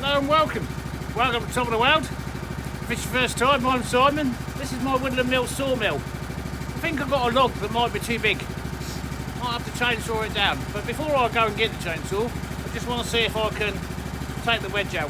Hello and welcome. Welcome to Top of the World. If it's your first time, I'm Simon. This is my Woodland Mill sawmill. I think I've got a log that might be too big. Might have to chainsaw it down. But before I go and get the chainsaw, I just want to see if I can take the wedge out.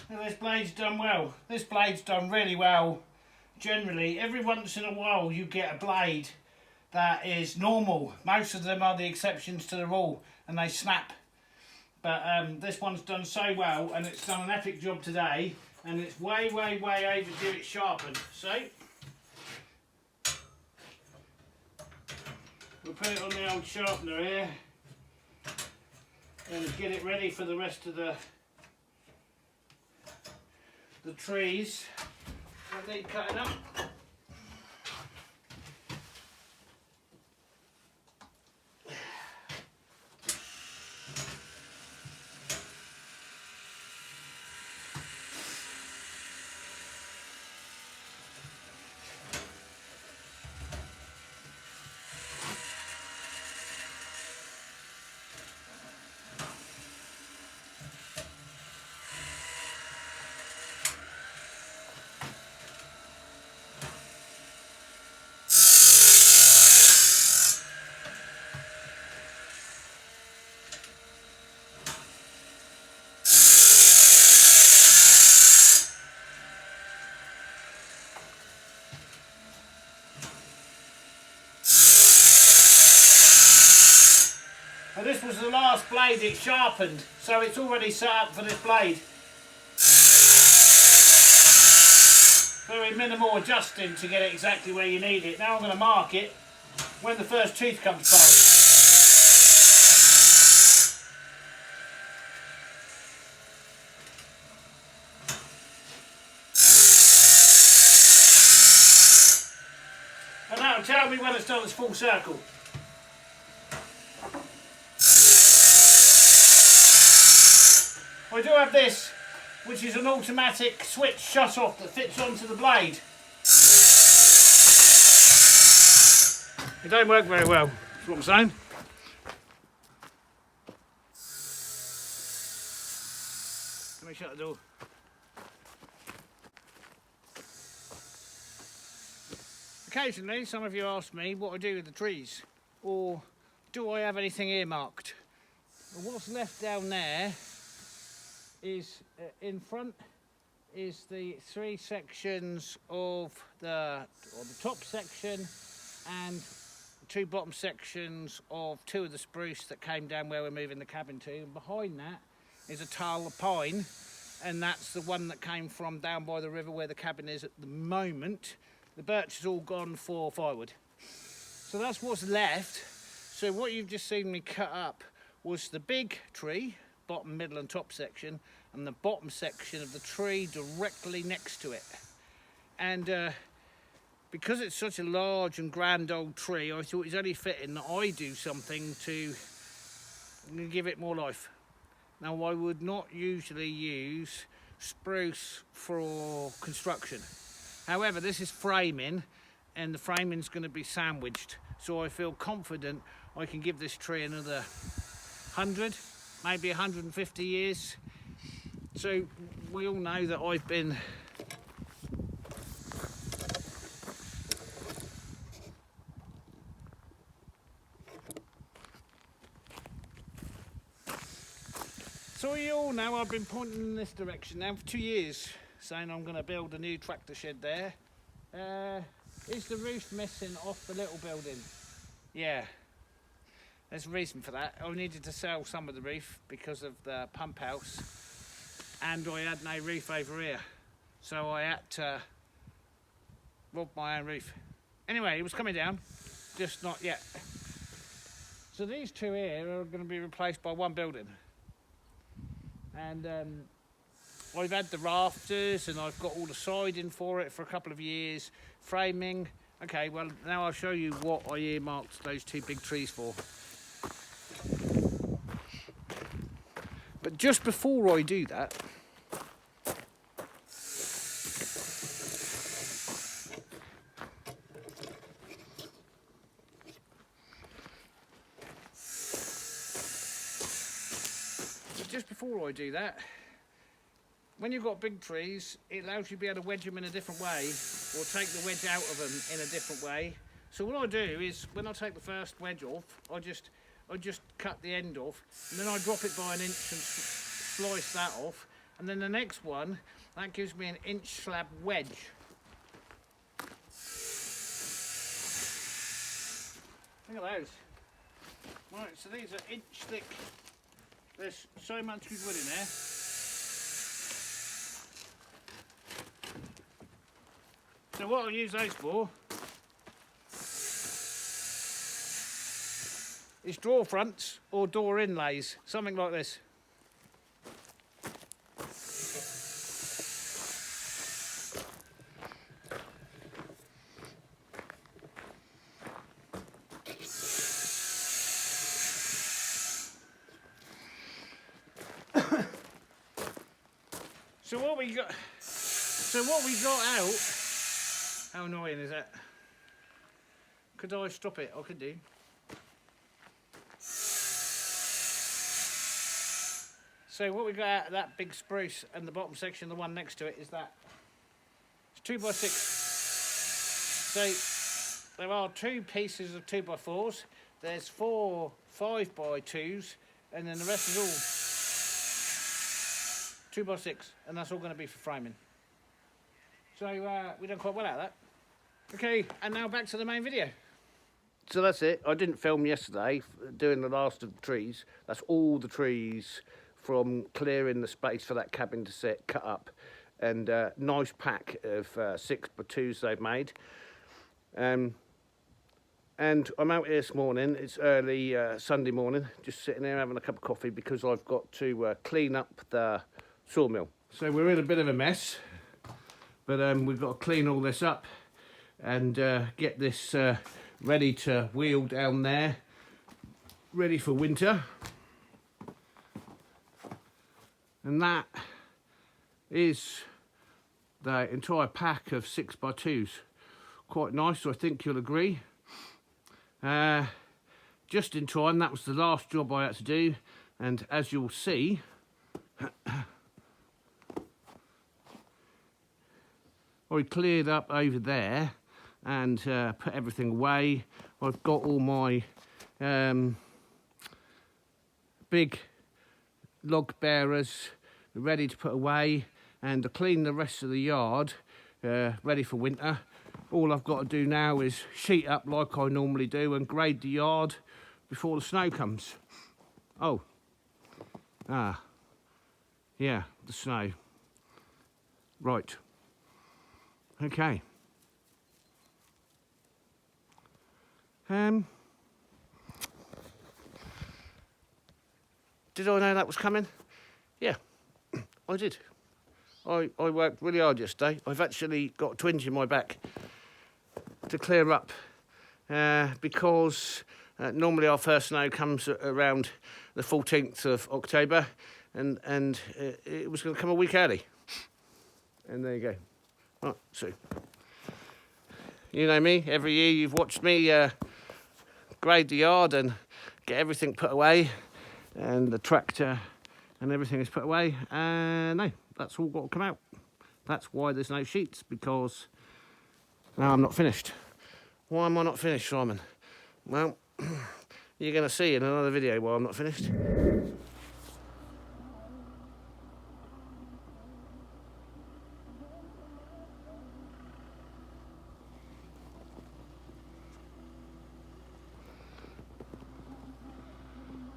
Now this blade's done well. This blade's done really well. Generally, every once in a while you get a blade that is normal. Most of them are the exceptions to the rule and they snap. But this one's done so well and it's done an epic job today and it's way overdue it's sharpened. So, we'll put it on the old sharpener here and get it ready for the rest of the trees that need cutting up. Now this was the last blade it sharpened, so it's already set up for this blade. Very minimal adjusting to get it exactly where you need it. Now I'm going to mark it when the first tooth comes past. And that'll tell me when it's done its full circle. I do have this, which is an automatic switch shut off that fits onto the blade. It don't work very well, that's what I'm saying. Let me shut the door. Occasionally some of you ask me what I do with the trees, or do I have anything earmarked? Well, what's left down there is in front is the three sections of the top section and two bottom sections of two of the spruce that came down where we're moving the cabin to, and behind that is a tall of pine, and that's the one that came from down by the river where the cabin is at the moment. The birch is all gone for firewood, so that's what's left. So what you've just seen me cut up was the big tree, bottom, middle and top section, and the bottom section of the tree directly next to it. And because it's such a large and grand old tree, I thought it's only fitting that I do something to give it more life. Now, I would not usually use spruce for construction. However, this is framing and the framing's going to be sandwiched, so I feel confident I can give this tree another 100, maybe 150 years. So we all know that I've been pointing in this direction now for 2 years, saying I'm going to build a new tractor shed there. Is the roof missing off the little building? Yeah. There's a reason for that. I needed to sell some of the roof because of the pump house, and I had no roof over here, so I had to rob my own roof. Anyway, it was coming down, just not yet. So these two here are going to be replaced by one building, and I've had the rafters and I've got all the siding for it for a couple of years, framing. Okay, well now I'll show you what I earmarked those two big trees for. But just before I do that, when you've got big trees, it allows you to be able to wedge them in a different way, or take the wedge out of them in a different way. So what I do is, when I take the first wedge off, I just cut the end off, and then I drop it by an inch and slice that off, And then the next one, that gives me an inch slab wedge. Look at those. Right, so these are inch thick. There's so much good wood in there. So what I'll use those for is drawer fronts or door inlays, something like this. So what we got out, how annoying is that? Could I stop it? I could do. So what we got out of that big spruce and the bottom section, the one next to it, is that. It's 2x6. So there are 2 pieces of 2x4s. There's 4 5x2s, and then the rest is all 2x6, and that's all going to be for framing. So we done quite well out of that. Okay, and now back to the main video. So that's it. I didn't film yesterday doing the last of the trees. That's all the trees from clearing the space for that cabin to sit, cut up, and nice pack of 6x2s they've made. And I'm out here this morning. It's early Sunday morning, just sitting here having a cup of coffee because I've got to clean up the sawmill. So we're in a bit of a mess, but we've got to clean all this up and get this ready to wheel down there, ready for winter. And that is the entire pack of 6x2s. Quite nice, I think you'll agree. Just in time. That was the last job I had to do, and as you'll see, I cleared up over there and put everything away. I've got all my big log bearers ready to put away, and to clean the rest of the yard ready for winter. All I've got to do now is sheet up like I normally do and grade the yard before the snow comes. Oh, yeah, the snow. Right. Okay. Did I know that was coming? Yeah, I did. I worked really hard yesterday. I've actually got a twinge in my back to clear up because normally our first snow comes around the 14th of October, and it was going to come a week early. And there you go. Right, so you know me, every year you've watched me grade the yard and get everything put away, and the tractor and everything is put away, and no, that's all got to come out. That's why there's no sheets, because now I'm not finished. Why am I not finished, Simon? Well, you're going to see in another video why I'm not finished.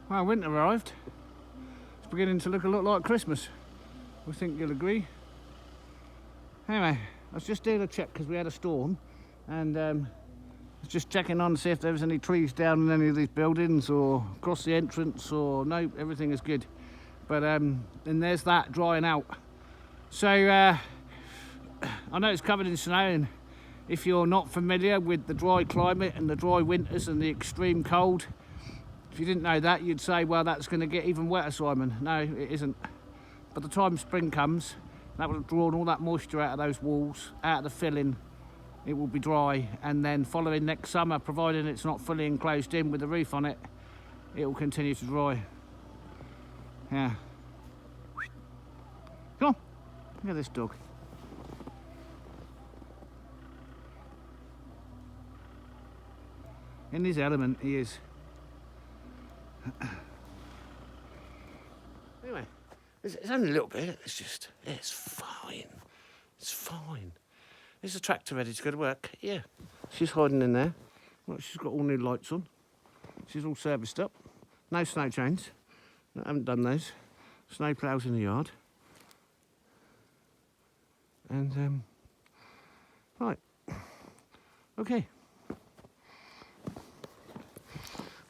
Well, winter arrived. It's beginning to look a lot like Christmas. I think you'll agree. Anyway, I was just doing a check because we had a storm, and I was just checking on to see if there was any trees down in any of these buildings or across the entrance, or no, everything is good. But and there's that drying out. So I know it's covered in snow, and if you're not familiar with the dry climate and the dry winters and the extreme cold, if you didn't know that, you'd say, well, that's going to get even wetter, Simon. No, it isn't. By the time spring comes, that will have drawn all that moisture out of those walls, out of the filling. It will be dry, and then following next summer, providing it's not fully enclosed in with the roof on it, it will continue to dry. Yeah. Come on, look at this dog. In his element, he is. Anyway, It's only a little bit. It's fine. It's fine. Is the tractor ready to go to work? Yeah. She's hiding in there. Well, she's got all new lights on. She's all serviced up. No snow chains. I haven't done those. Snow ploughs in the yard. And, right. Okay.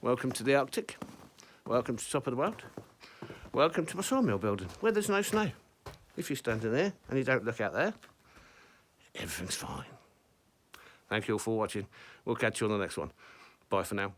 Welcome to the Arctic. Welcome to top of the world. Welcome to my sawmill building, where there's no snow. If you're standing there and you don't look out there, everything's fine. Thank you all for watching. We'll catch you on the next one. Bye for now.